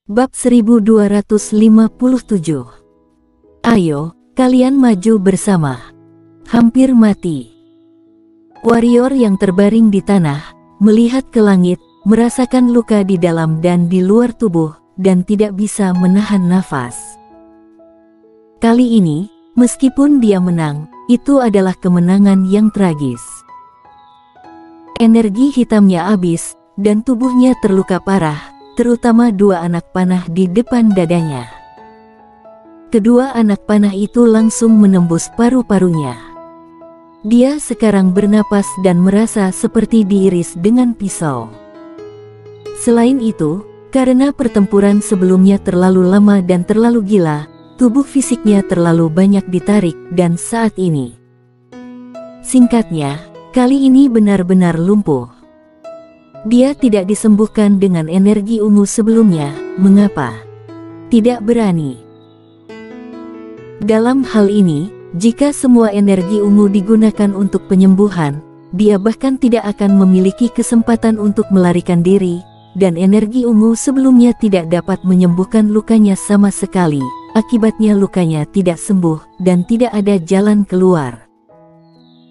Bab 1257. Ayo, kalian maju bersama. Hampir mati. Warrior yang terbaring di tanah, melihat ke langit, merasakan luka di dalam dan di luar tubuh, dan tidak bisa menahan nafas. Kali ini, meskipun dia menang, itu adalah kemenangan yang tragis. Energi hitamnya habis, dan tubuhnya terluka parah, terutama dua anak panah di depan dadanya. Kedua anak panah itu langsung menembus paru-parunya. Dia sekarang bernapas dan merasa seperti diiris dengan pisau. Selain itu, karena pertempuran sebelumnya terlalu lama dan terlalu gila, tubuh fisiknya terlalu banyak ditarik, dan saat ini, singkatnya, kali ini benar-benar lumpuh. Dia tidak disembuhkan dengan energi ungu sebelumnya. Mengapa? Tidak berani. Dalam hal ini, jika semua energi ungu digunakan untuk penyembuhan, dia bahkan tidak akan memiliki kesempatan untuk melarikan diri, dan energi ungu sebelumnya tidak dapat menyembuhkan lukanya sama sekali. Akibatnya lukanya tidak sembuh, dan tidak ada jalan keluar.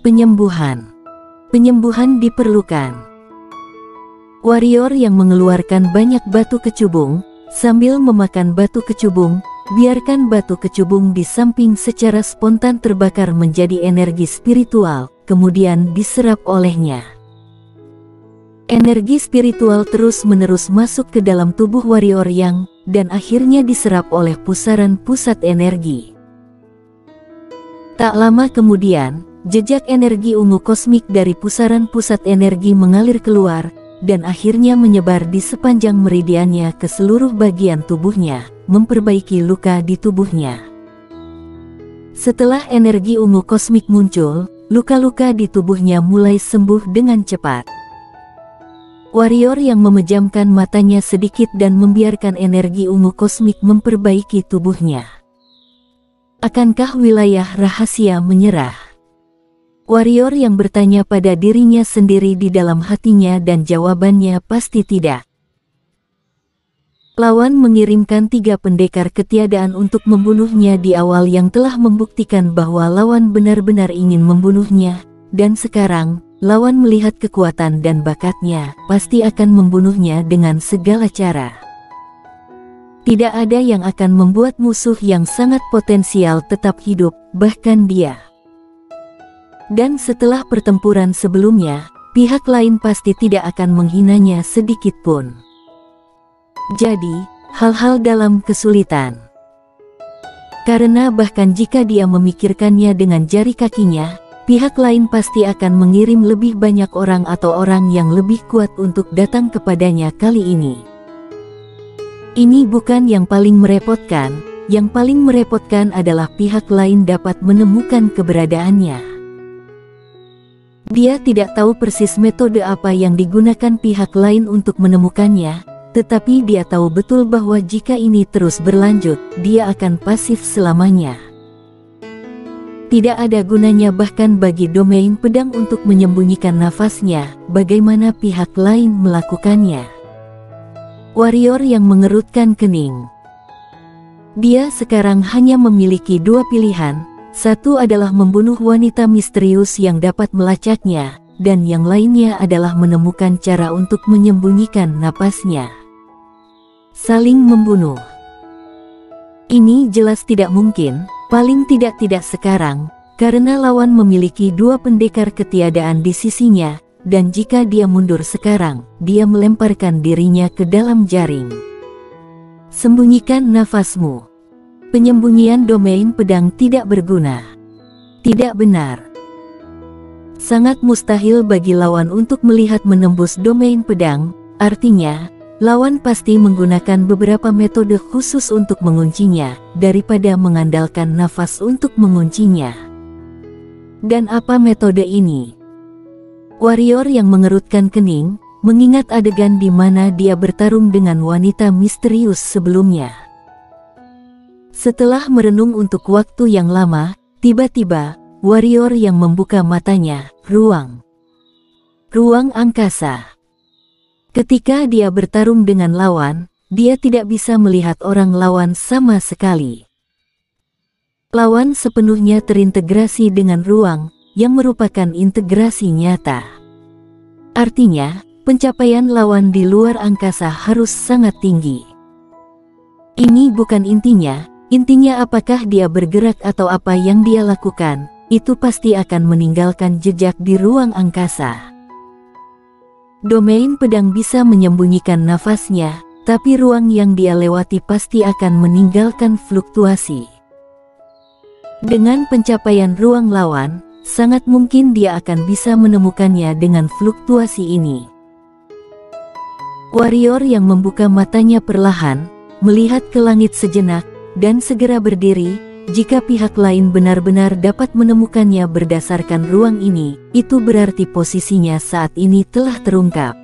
Penyembuhan. Penyembuhan diperlukan. Warrior yang mengeluarkan banyak batu kecubung, sambil memakan batu kecubung, biarkan batu kecubung di samping secara spontan terbakar menjadi energi spiritual, kemudian diserap olehnya. Energi spiritual terus-menerus masuk ke dalam tubuh warrior yang, dan akhirnya diserap oleh pusaran pusat energi. Tak lama kemudian, jejak energi ungu kosmik dari pusaran pusat energi mengalir keluar, dan akhirnya menyebar di sepanjang meridiannya ke seluruh bagian tubuhnya, memperbaiki luka di tubuhnya. Setelah energi ungu kosmik muncul, luka-luka di tubuhnya mulai sembuh dengan cepat. Warrior yang memejamkan matanya sedikit dan membiarkan energi ungu kosmik memperbaiki tubuhnya. Akankah wilayah rahasia menyerah? Warrior yang bertanya pada dirinya sendiri di dalam hatinya, dan jawabannya pasti tidak. Lawan mengirimkan 3 pendekar ketiadaan untuk membunuhnya di awal yang telah membuktikan bahwa lawan benar-benar ingin membunuhnya, dan sekarang, lawan melihat kekuatan dan bakatnya, pasti akan membunuhnya dengan segala cara. Tidak ada yang akan membuat musuh yang sangat potensial tetap hidup, bahkan dia. Dan setelah pertempuran sebelumnya, pihak lain pasti tidak akan menghinanya sedikit pun. Jadi, hal-hal dalam kesulitan. Karena bahkan jika dia memikirkannya dengan jari kakinya, pihak lain pasti akan mengirim lebih banyak orang atau orang yang lebih kuat untuk datang kepadanya kali ini. Ini bukan yang paling merepotkan. Yang paling merepotkan adalah pihak lain dapat menemukan keberadaannya. Dia tidak tahu persis metode apa yang digunakan pihak lain untuk menemukannya, tetapi dia tahu betul bahwa jika ini terus berlanjut, dia akan pasif selamanya. Tidak ada gunanya bahkan bagi domain pedang untuk menyembunyikan nafasnya, bagaimana pihak lain melakukannya. Warrior yang mengerutkan kening. Dia sekarang hanya memiliki 2 pilihan. Satu adalah membunuh wanita misterius yang dapat melacaknya, dan yang lainnya adalah menemukan cara untuk menyembunyikan napasnya. Saling membunuh. Ini jelas tidak mungkin, paling tidak sekarang, karena lawan memiliki 2 pendekar ketiadaan di sisinya, dan jika dia mundur sekarang, dia melemparkan dirinya ke dalam jaring. Sembunyikan nafasmu. Penyembunyian domain pedang tidak berguna. Tidak benar. Sangat mustahil bagi lawan untuk melihat menembus domain pedang, artinya, lawan pasti menggunakan beberapa metode khusus untuk menguncinya, daripada mengandalkan nafas untuk menguncinya. Dan apa metode ini? Warrior yang mengerutkan kening, mengingat adegan di mana dia bertarung dengan wanita misterius sebelumnya. Setelah merenung untuk waktu yang lama, tiba-tiba, warrior yang membuka matanya, ruang angkasa. Ketika dia bertarung dengan lawan, dia tidak bisa melihat orang lawan sama sekali. Lawan sepenuhnya terintegrasi dengan ruang, yang merupakan integrasi nyata. Artinya, pencapaian lawan di luar angkasa harus sangat tinggi. Ini bukan intinya apakah dia bergerak atau apa yang dia lakukan, itu pasti akan meninggalkan jejak di ruang angkasa. Domain pedang bisa menyembunyikan nafasnya, tapi ruang yang dia lewati pasti akan meninggalkan fluktuasi. Dengan pencapaian ruang lawan, sangat mungkin dia akan bisa menemukannya dengan fluktuasi ini. Warrior yang membuka matanya perlahan, melihat ke langit sejenak, dan segera berdiri. Jika pihak lain benar-benar dapat menemukannya berdasarkan ruang ini, itu berarti posisinya saat ini telah terungkap.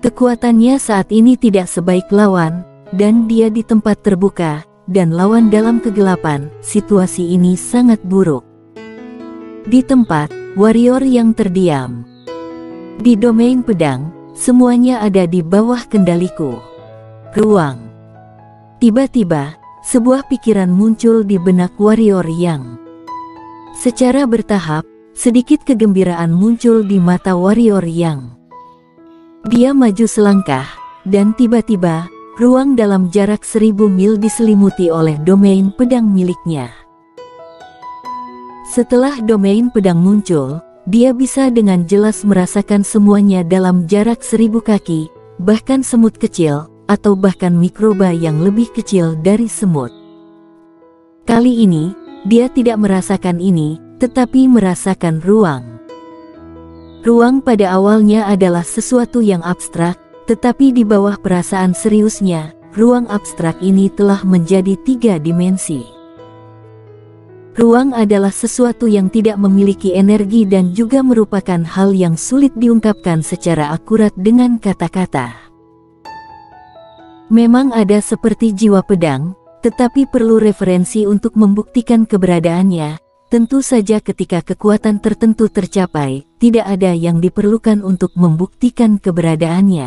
Kekuatannya saat ini tidak sebaik lawan, dan dia di tempat terbuka, dan lawan dalam kegelapan. Situasi ini sangat buruk. Di tempat, warrior yang terdiam. Di domain pedang, semuanya ada di bawah kendaliku. Ruang. Tiba-tiba, sebuah pikiran muncul di benak warrior yang. Secara bertahap, sedikit kegembiraan muncul di mata warrior yang. Dia maju selangkah, dan tiba-tiba, ruang dalam jarak 1000 mil diselimuti oleh domain pedang miliknya. Setelah domain pedang muncul, dia bisa dengan jelas merasakan semuanya dalam jarak 1000 kaki, bahkan semut kecil, atau bahkan mikroba yang lebih kecil dari semut. Kali ini, dia tidak merasakan ini, tetapi merasakan ruang. Ruang pada awalnya adalah sesuatu yang abstrak, tetapi di bawah perasaan seriusnya, ruang abstrak ini telah menjadi 3 dimensi. Ruang adalah sesuatu yang tidak memiliki energi dan juga merupakan hal yang sulit diungkapkan secara akurat dengan kata-kata. Memang ada seperti jiwa pedang, tetapi perlu referensi untuk membuktikan keberadaannya. Tentu saja ketika kekuatan tertentu tercapai, tidak ada yang diperlukan untuk membuktikan keberadaannya.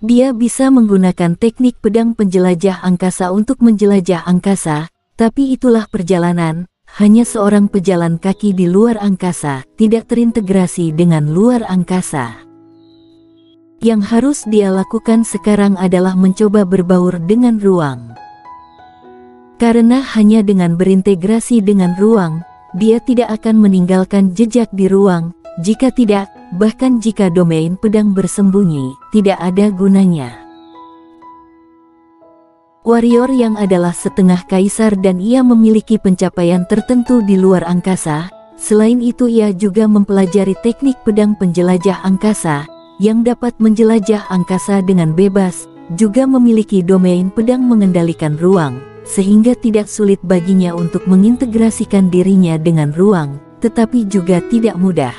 Dia bisa menggunakan teknik pedang penjelajah angkasa untuk menjelajah angkasa, tapi itulah perjalanan, hanya seorang pejalan kaki di luar angkasa, tidak terintegrasi dengan luar angkasa. Yang harus dia lakukan sekarang adalah mencoba berbaur dengan ruang. Karena hanya dengan berintegrasi dengan ruang, dia tidak akan meninggalkan jejak di ruang. Jika tidak, bahkan jika domain pedang bersembunyi, tidak ada gunanya. Warrior yang adalah setengah kaisar dan ia memiliki pencapaian tertentu di luar angkasa. Selain itu ia juga mempelajari teknik pedang penjelajah angkasa, yang dapat menjelajah angkasa dengan bebas, juga memiliki domain pedang mengendalikan ruang, sehingga tidak sulit baginya untuk mengintegrasikan dirinya dengan ruang, tetapi juga tidak mudah.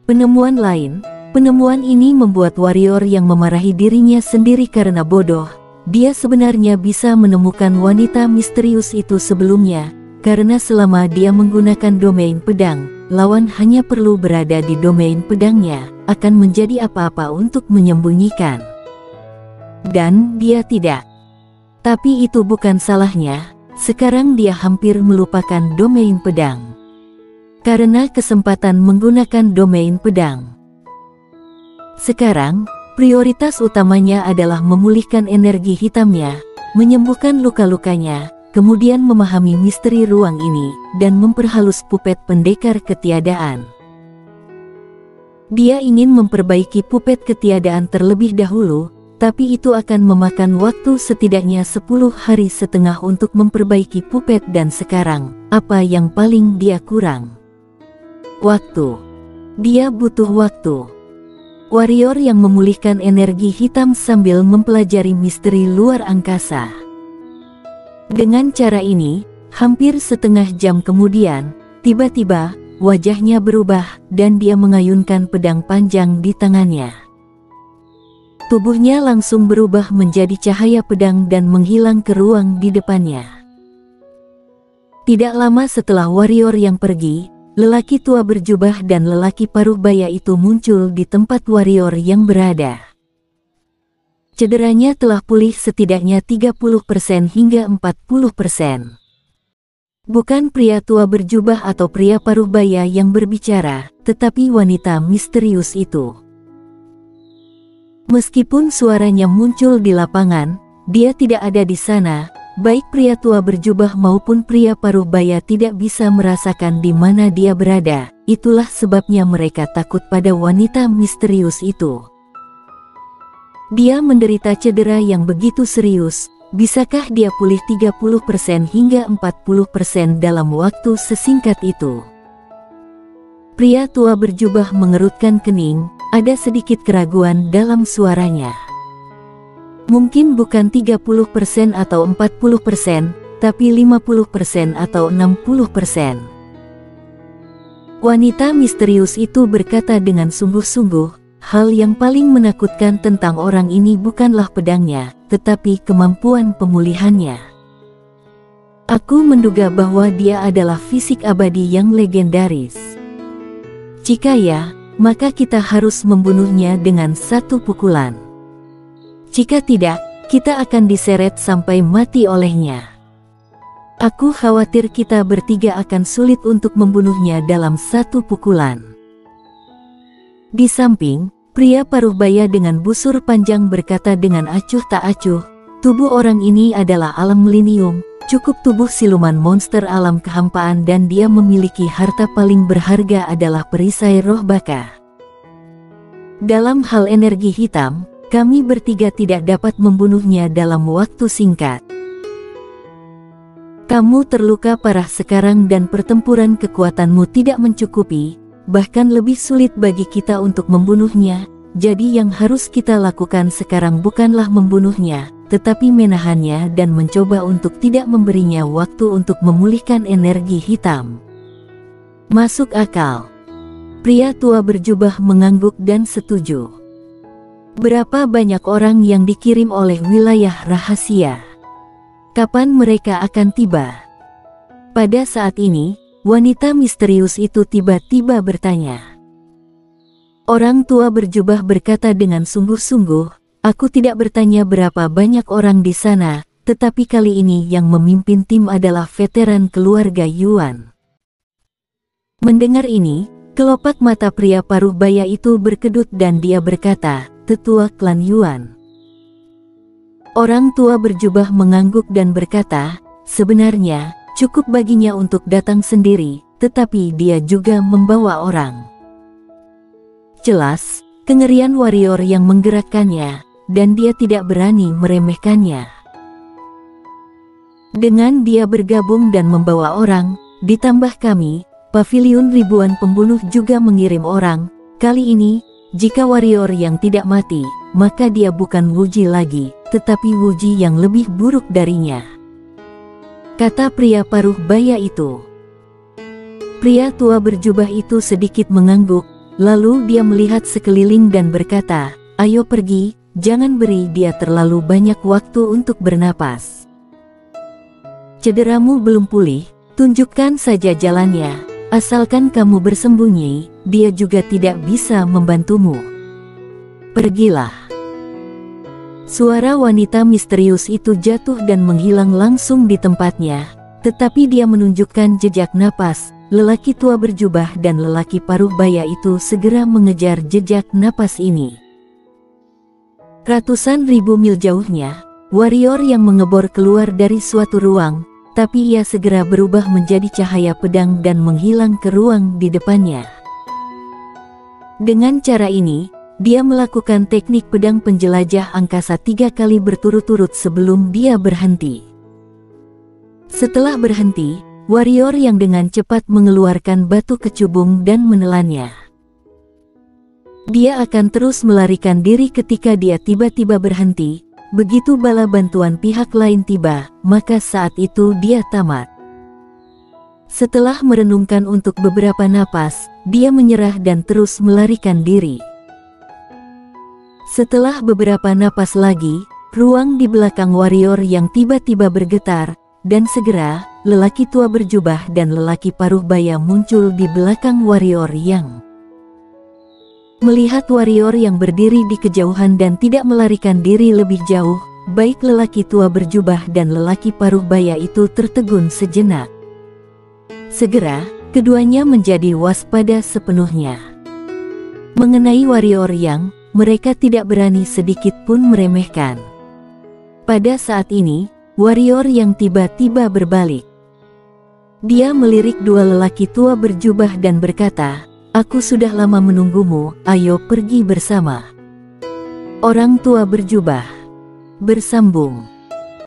Penemuan lain, penemuan ini membuat warrior yang memarahi dirinya sendiri karena bodoh. Dia sebenarnya bisa menemukan wanita misterius itu sebelumnya, karena selama dia menggunakan domain pedang, lawan hanya perlu berada di domain pedangnya, akan menjadi apa-apa untuk menyembunyikan. Dan dia tidak. Tapi itu bukan salahnya, sekarang dia hampir melupakan domain pedang. Karena kesempatan menggunakan domain pedang. Sekarang, prioritas utamanya adalah memulihkan energi hitamnya, menyembuhkan luka-lukanya, kemudian memahami misteri ruang ini, dan memperhalus pupet pendekar ketiadaan. Dia ingin memperbaiki pupet ketiadaan terlebih dahulu, tapi itu akan memakan waktu setidaknya 10 hari setengah untuk memperbaiki pupet dan sekarang, apa yang paling dia kurang? Waktu. Dia butuh waktu. Warrior yang memulihkan energi hitam sambil mempelajari misteri luar angkasa. Dengan cara ini, hampir setengah jam kemudian, tiba-tiba, wajahnya berubah, dan dia mengayunkan pedang panjang di tangannya. Tubuhnya langsung berubah menjadi cahaya pedang dan menghilang ke ruang di depannya. Tidak lama setelah warrior yang pergi, lelaki tua berjubah dan lelaki paruh baya itu muncul di tempat warrior yang berada. Cederanya telah pulih setidaknya 30% hingga 40%. Bukan pria tua berjubah atau pria paruh baya yang berbicara, tetapi wanita misterius itu. Meskipun suaranya muncul di lapangan, dia tidak ada di sana. Baik pria tua berjubah maupun pria paruh baya tidak bisa merasakan di mana dia berada. Itulah sebabnya mereka takut pada wanita misterius itu. Dia menderita cedera yang begitu serius. Bisakah dia pulih 30% hingga 40% dalam waktu sesingkat itu? Pria tua berjubah mengerutkan kening, ada sedikit keraguan dalam suaranya. Mungkin bukan 30% atau 40%, tapi 50% atau 60%. Wanita misterius itu berkata dengan sungguh-sungguh, hal yang paling menakutkan tentang orang ini bukanlah pedangnya, tetapi kemampuan pemulihannya. Aku menduga bahwa dia adalah fisik abadi yang legendaris. Jika ya, maka kita harus membunuhnya dengan satu pukulan. Jika tidak, kita akan diseret sampai mati olehnya. Aku khawatir kita bertiga akan sulit untuk membunuhnya dalam satu pukulan. Di samping, pria paruh baya dengan busur panjang berkata dengan acuh tak acuh, tubuh orang ini adalah alam milenium, cukup tubuh siluman monster alam kehampaan dan dia memiliki harta paling berharga adalah perisai roh baka. Dalam hal energi hitam, kami bertiga tidak dapat membunuhnya dalam waktu singkat. Kamu terluka parah sekarang dan pertempuran kekuatanmu tidak mencukupi. Bahkan lebih sulit bagi kita untuk membunuhnya, jadi yang harus kita lakukan sekarang bukanlah membunuhnya, tetapi menahannya dan mencoba untuk tidak memberinya waktu untuk memulihkan energi hitam. Masuk akal. Pria tua berjubah mengangguk dan setuju. Berapa banyak orang yang dikirim oleh wilayah rahasia? Kapan mereka akan tiba? Pada saat ini, wanita misterius itu tiba-tiba bertanya. Orang tua berjubah berkata dengan sungguh-sungguh, aku tidak bertanya berapa banyak orang di sana, tetapi kali ini yang memimpin tim adalah veteran keluarga Yuan. Mendengar ini, kelopak mata pria paruh baya itu berkedut dan dia berkata, tetua klan Yuan. Orang tua berjubah mengangguk dan berkata, sebenarnya, cukup baginya untuk datang sendiri, tetapi dia juga membawa orang. Jelas, kengerian warrior yang menggerakkannya, dan dia tidak berani meremehkannya. Dengan dia bergabung dan membawa orang, ditambah kami, pavilion ribuan pembunuh juga mengirim orang. Kali ini, jika warrior yang tidak mati, maka dia bukan Wuji lagi, tetapi Wuji yang lebih buruk darinya. Kata pria paruh baya itu. Pria tua berjubah itu sedikit mengangguk, lalu dia melihat sekeliling dan berkata, ayo pergi, jangan beri dia terlalu banyak waktu untuk bernapas. Cederamu belum pulih, tunjukkan saja jalannya, asalkan kamu bersembunyi, dia juga tidak bisa membantumu. Pergilah. Suara wanita misterius itu jatuh dan menghilang langsung di tempatnya, tetapi dia menunjukkan jejak napas. Lelaki tua berjubah dan lelaki paruh baya itu segera mengejar jejak napas ini. Ratusan ribu mil jauhnya, warrior yang mengebor keluar dari suatu ruang, tapi ia segera berubah menjadi cahaya pedang dan menghilang ke ruang di depannya. Dengan cara ini, dia melakukan teknik pedang penjelajah angkasa 3 kali berturut-turut sebelum dia berhenti. Setelah berhenti, warrior yang dengan cepat mengeluarkan batu kecubung dan menelannya. Dia akan terus melarikan diri ketika dia tiba-tiba berhenti. Begitu bala bantuan pihak lain tiba, maka saat itu dia tamat. Setelah merenungkan untuk beberapa napas, dia menyerah dan terus melarikan diri. Setelah beberapa napas lagi, ruang di belakang warrior yang tiba-tiba bergetar, dan segera, lelaki tua berjubah dan lelaki paruh baya muncul di belakang warrior yang. Melihat warrior yang berdiri di kejauhan dan tidak melarikan diri lebih jauh, baik lelaki tua berjubah dan lelaki paruh baya itu tertegun sejenak. Segera, keduanya menjadi waspada sepenuhnya. Mengenai warrior yang, mereka tidak berani sedikit pun meremehkan. Pada saat ini, warrior yang tiba-tiba berbalik. Dia melirik dua lelaki tua berjubah dan berkata, "Aku sudah lama menunggumu, ayo pergi bersama." Orang tua berjubah bersambung,